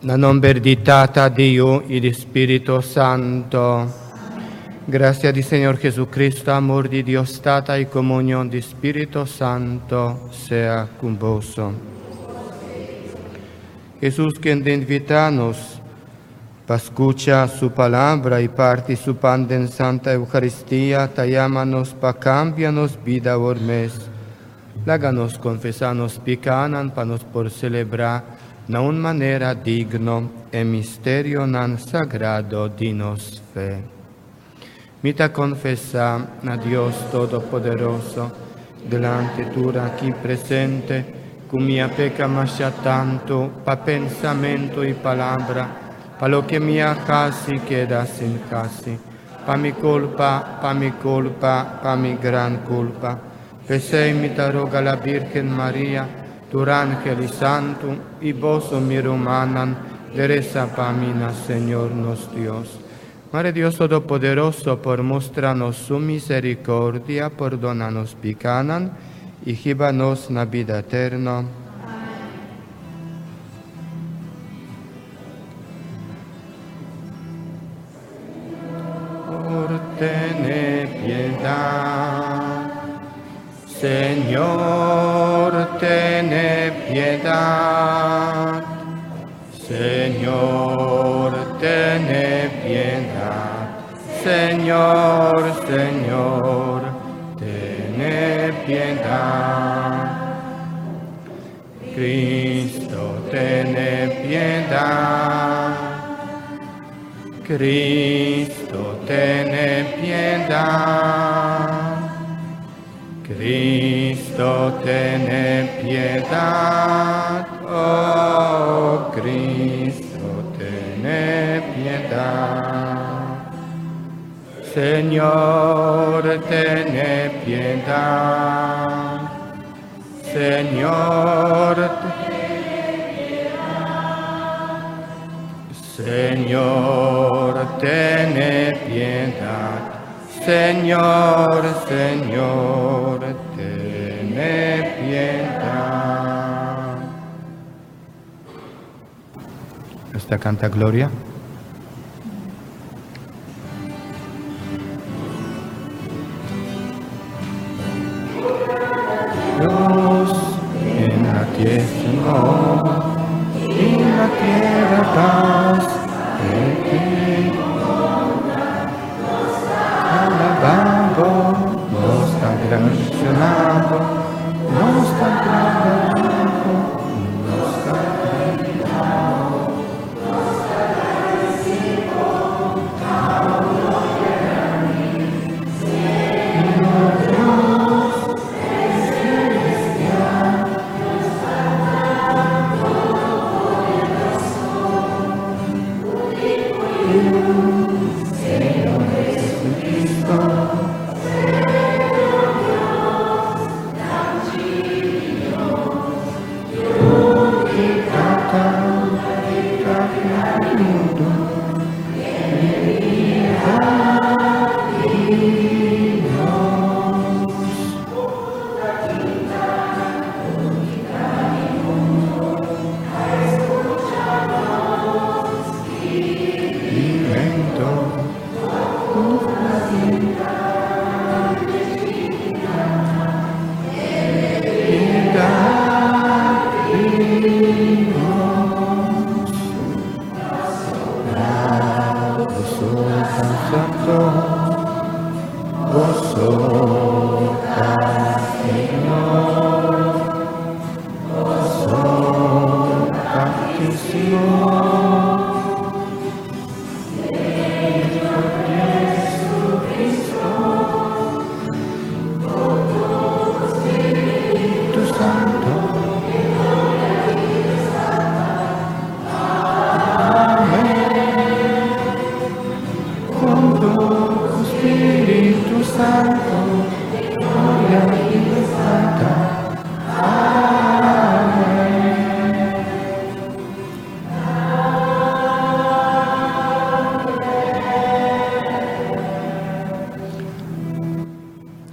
La non verditata Dio ed Spirito Santo. Gracia di Señor Jesucristo, amor di Dios Tata y comunión di Spirito Santo sea con vos. Jesús, quien te invitanos, escucha su palabra y parte su pan en Santa Eucaristía, te llámanos pa cambianos vida por mes. Láganos confesanos picanan pa nos por celebrar na un manera digno e misterio nan sagrado dinos fe. Mita confesa a Dios Todopoderoso, delante tura aquí presente, con mia peca mascia tanto, pa pensamento y palabra, pa lo que mia casi queda sin casi, pa mi culpa, pa mi gran culpa. Pesei mita roga la Virgen María, tur ángel y santo, y vos mi romanan, dereza pa mina, Señor nos Dios. Madre Dios Todopoderoso, por mostrarnos su misericordia, perdónanos picanan, y jíbanos na vida eterna. Por tener piedad, Señor, ten piedad. Señor, ten piedad. Señor, Señor, ten piedad. Cristo, ten piedad. Cristo, ten piedad. Cristo, ten piedad, oh Cristo, ten piedad. Señor, ten piedad. Señor, Señor, ten piedad. Señor, Señor, ten piedad. Esta canta Gloria. Dios en la tierra, en la tierra paz, nos está relacionado, nos está trabajando, nos está trabajando, nos está agradecido, Señor Dios, celestial, nos está dando Señor Jesucristo.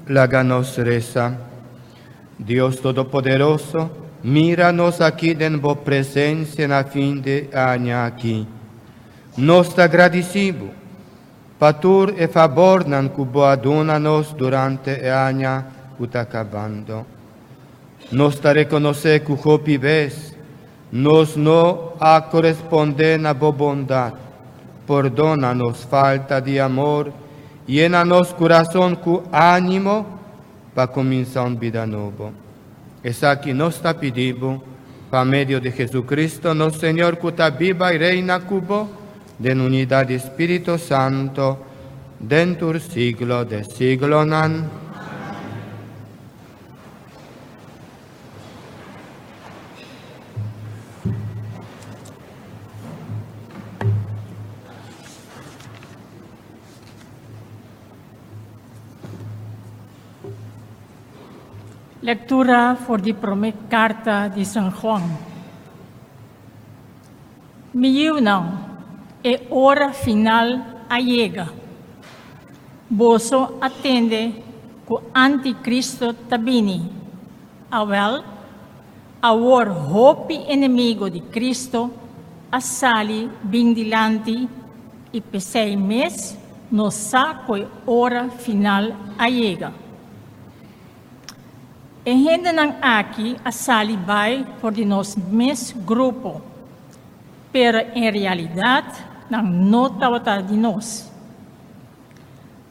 Láganos reza. Dios Todopoderoso, Míranos aqui den vo presença na fim de ano aqui. Nós te agradecemos, patur e favor nan cubo aduna-nos durante o ano que está acabando. Nós te reconhecer que o pibes, nós não a corresponder na boa bondade. Perdona-nos falta de amor, llena-nos coração com ânimo para começar uma vida nova. Essa que nós está pedindo, por meio de Jesucristo, nosso Senhor, que está viva e reina cubo, de unidade Espírito Santo, dentro do siglo de siglo nan. Lectura por la primera carta de San Juan. Miúnam, é hora final llega. Boso atende que o anticristo tabini. Awel, awor hopi inimigo de Cristo, assali bindilante e pesei mes, no saco é hora final llega. E gente não aqui a sali vai por de nos mes grupo, pero em realidade não nota de nós.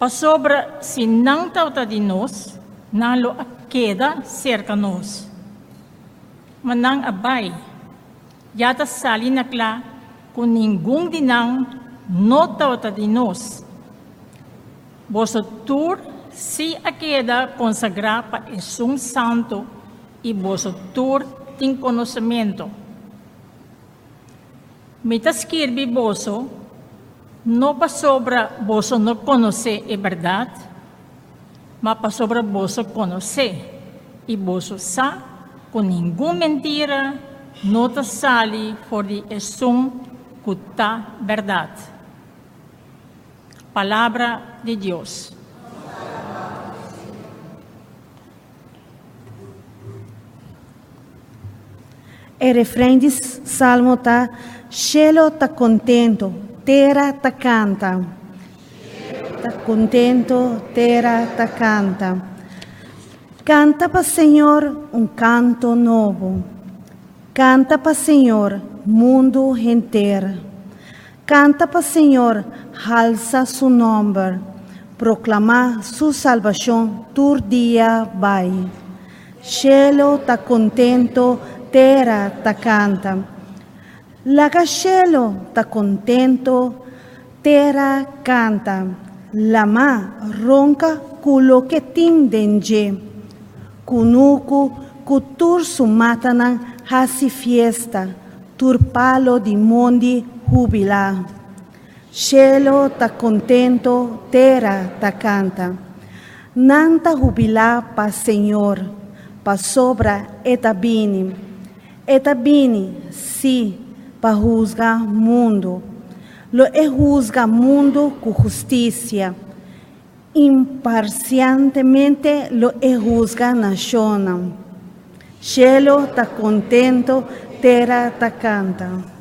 Para sobra se não tauta de nós, não lo queda cerca nós. Mas não abay, já ta sali na cla com nenhum de não nota de nós. Vosso tur se a queda consagrar para um santo e vosso tur tem conhecimento. Mitas kirby vosso, não para sobra vosso não conhecer a verdade, mas para sobra vosso conhecer e vosso sa com nenhuma mentira, não te sali for de que tá verdade. Palavra de Deus. E refrão de salmo tá, cielo tá contento, terra tá canta. Tá contento, terra tá canta. Canta para Senhor canto novo. Canta para Senhor mundo inteiro. Canta para Senhor, alça su nome. Proclamar su salvação todo dia vai. Cielo tá contento, terra ta canta. Laga cielo ta contento, terra canta. Lama ronca culo que tin denge. Kunuku kutur sumatanan hasi fiesta, turpalo di mondi jubila. Cielo ta contento, terra ta canta. Nanta jubila pa Senhor, pa sobra etabini. Etabini, sim, para juzgar mundo. Lo juzga mundo com justiça. Imparcialmente lo juzga nação. Cielo está contento, terra está canta.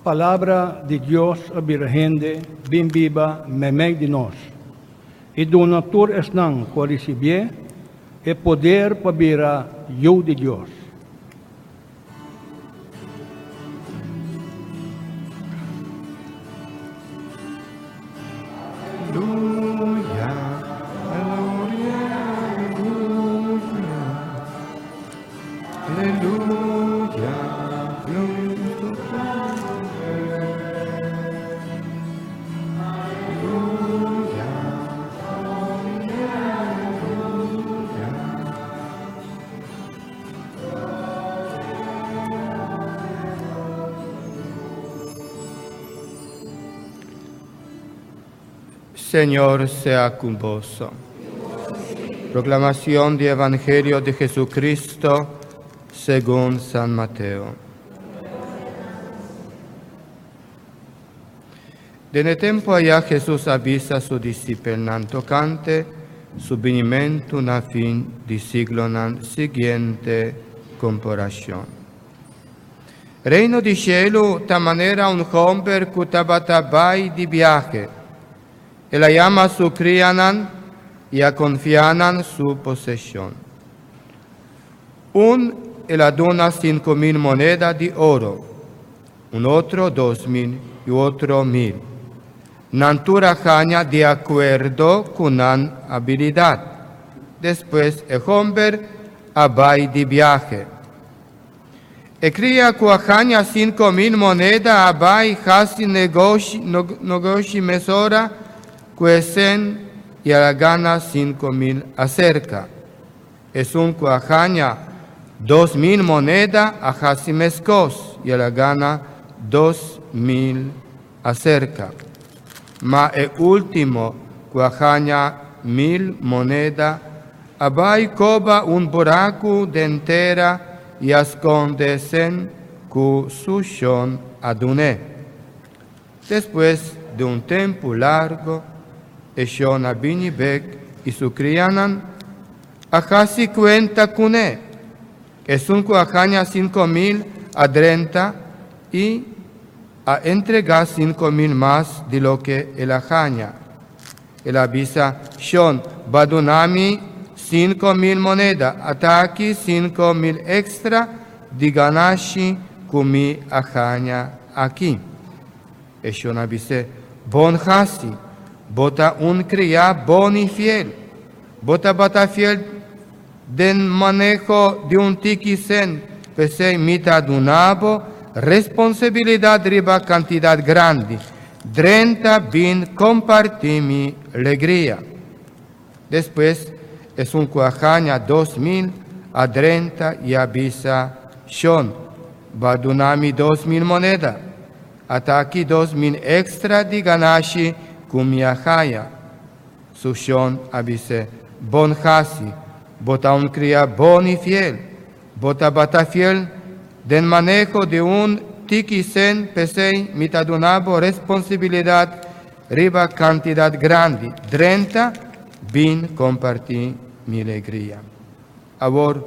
Palavra de Deus abirahende, bem viva, memeg de nós. E donatur es nang kwa recibir, e poder pabira eu de Deus. Aleluya, aleluya, aleluya, Señor sea con vos. Proclamación del Evangelio de Jesucristo según San Mateo. Desde tiempo allá Jesús avisa a sus discípulos tocante su venimiento na fin del siglo siguiente comparación. Reino di cielo ta manera un hombre que tabatabai di viaje, e la llama su crianan y a confianan su posesión. Un e la dona 5.000 monedas de oro, un otro 2.000 y otro 1.000. Nantura jaña de acuerdo con habilidad. Después el hombre abai de viaje. E cria cuajaña 5.000 monedas abai casi negoci mesora cuesen y a la gana 5.000 acerca. Es un cuajaña 2.000 monedas a casi mescos y a la gana 2.000 acerca. Ma el último cuajaña 1.000 monedas abai coba un buraco de entera y ascondesen cu sushon aduné. Después de un tiempo largo, eshon abinibek y su crianan, ajasi cuenta cune, es un cuajaña 5.000 adrenta y a entregar 5.000 más de lo que el ajaña. El avisa, shon badunami 5.000 monedas, hasta aquí 5.000 extra de ganashi kumi ajaña aquí. Eshon avise, bon hasi, bota un cría bon y fiel, bota bata fiel den manejo de un tiquisen, pese mitad de un abo, responsabilidad riba cantidad grande, 30 bin compartí mi alegría. Después es un cuajaña 2.000 a 30 y avisa, shon, badunami 2.000 monedas, hasta aquí 2.000 extra de ganashi kumiahaya. Sushon avise, bon hasi, bota un cría bon y fiel, bota bata fiel, den manejo de un tiquisen pesei mitadunabo responsabilidad riba cantidad grande, 30 bin compartí mi alegría. Ahora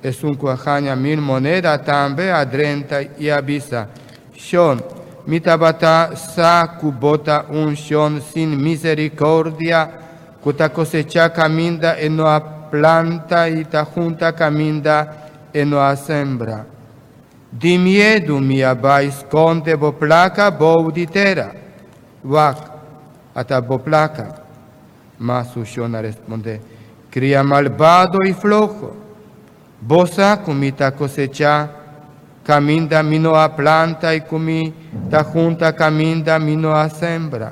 es un cuajaña 1.000 monedas también a 30 y avisa, shon, mitabata sa kubota un shon sin misericordia, kuta cosecha caminda en no planta y ta junta caminda en no sembra. Di miedo mi abai esconde bo placa bo uditera, wak, ata bo placa. Mas Sushona responde, cría malvado y flojo, bosa comita cosecha, caminda mino a planta y comita junta caminda mino a sembra.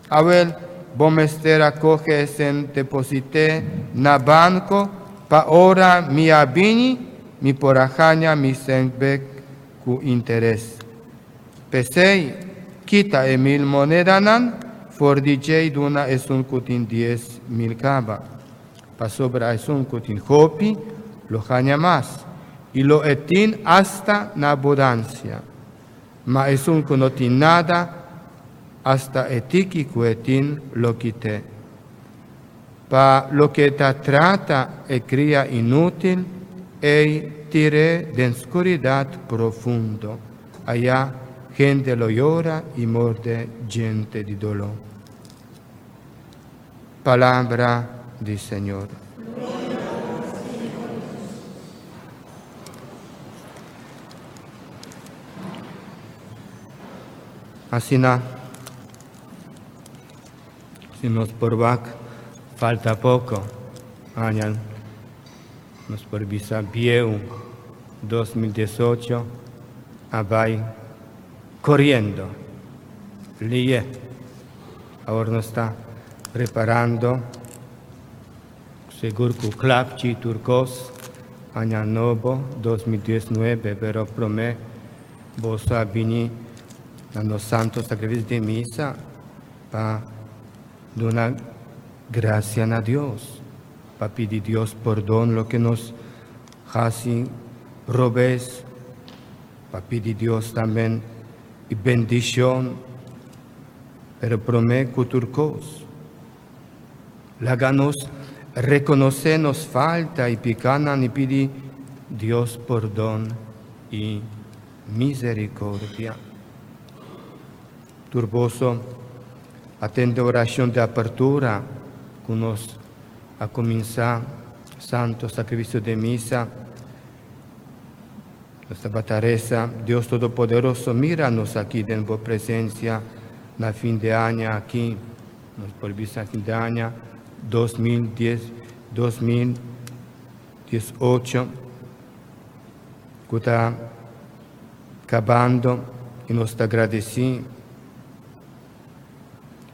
Awel, bomestera coge sen deposite na banco, pa ora mi abini, mi porajaña mi senbek cu interés. Pesei, quita 1.000 monedanan, por DJ duna es un cutin 10.000 caba. Pa sobra es un cutin hopi, lo jaña más. Y lo etin hasta na abundancia. Ma es un cunotin nada, hasta etiki cuetin lo quite. Pa lo que ta trata e cría inútil, e tire de oscuridad profundo. Allá gente lo llora y muerde gente de dolor. Palabra del Señor. Así na, si nos porvac falta poco, añan, nos porvisa vieu 2018, abai corriendo, lie, ahora nos está preparando, seguro que clapchi turcos, año nuevo 2019, pero promé, vos a venir a los santos sacrificios de misa para dar gracias a Dios, para pedir Dios perdón lo que nos hace robes, para pedir Dios también y bendición, pero promete que turcos, láganos reconocernos falta y picanan y pedir Dios perdón y misericordia. Turboso, atende oración de apertura, que nos a comenzar santo sacrificio de misa. Nuestra batareza, Dios Todopoderoso, míranos aquí en tu presencia, na fin de año aquí, nos volviste a fin de año 2018, que está acabando y nos está agradeciendo.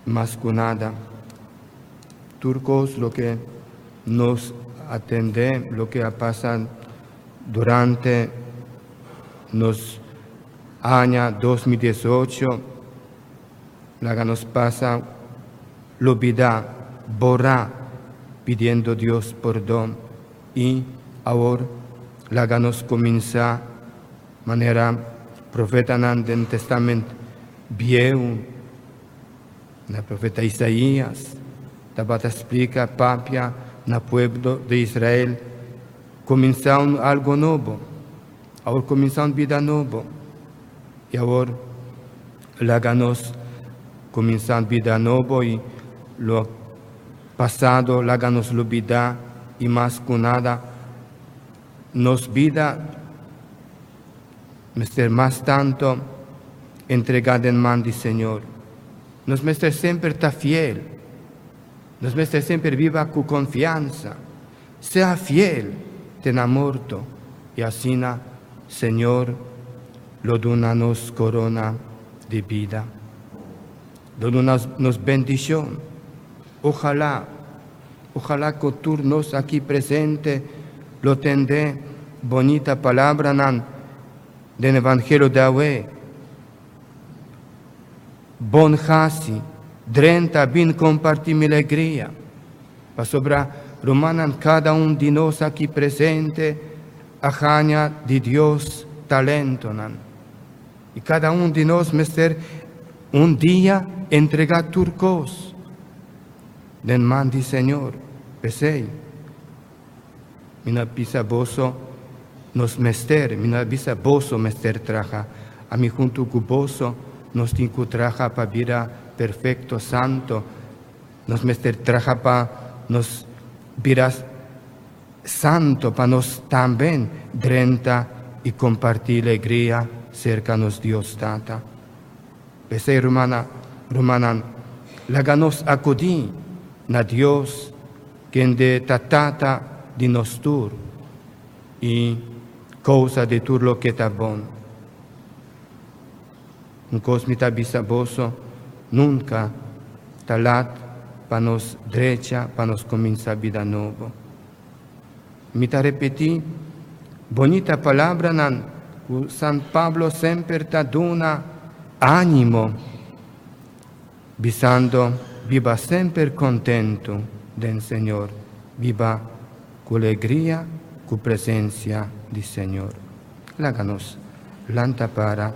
Más que nada, turcos, lo que nos atende, lo que ha pasado durante los años 2018, la que nos pasa, lo olvida, borra, pidiendo Dios perdón, y ahora la que nos comienza, manera profeta en el Testamento viejo, el profeta Isaías, también explica papia en el pueblo de Israel, comenzaron algo nuevo, ahora comenzaron vida nueva, y ahora la ganos comienzan vida nueva y lo pasado la ganos lo vida y más que nada nos vida ser más tanto entregada en manos del Señor. Nos mestre siempre está fiel. Nos mestre siempre viva con confianza. Sea fiel, ten amorto. Y así, Señor, lo dona nos corona de vida. Lo dona nos bendición. Ojalá que tú nos aquí presente lo tendré bonita palabra del Evangelio de hoy. Bon hasi, drenta bin compartir mi alegría. Pa sobra romanan cada de nos aquí presente, ajaña de Dios talento. Y cada de nos mester un día entrega turcos. Den man di Señor, pesei. Mina pisa boso nos mester, mina pisa boso mester traja. A mi junto cuboso, nos tincu traja para vida perfecto, santo, nos mester traja para nos viras santo, para nos también drenta y compartir alegría cerca nos Dios tata. Pese romanan, la ganos acudí na Dios, quien de tatata di nos tur, y cosa de tur lo que ta bon. Un cosmita bisaboso nunca talat para nos derecha, para nos comenzar vida nueva. Mita repetí, bonita palabra San Pablo siempre ta dona ánimo Bisando, viva sempre contento del Señor, viva con alegría, con presencia del Señor. Láganos lanta para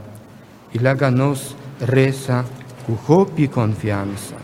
y láganos reza con hope y confianza.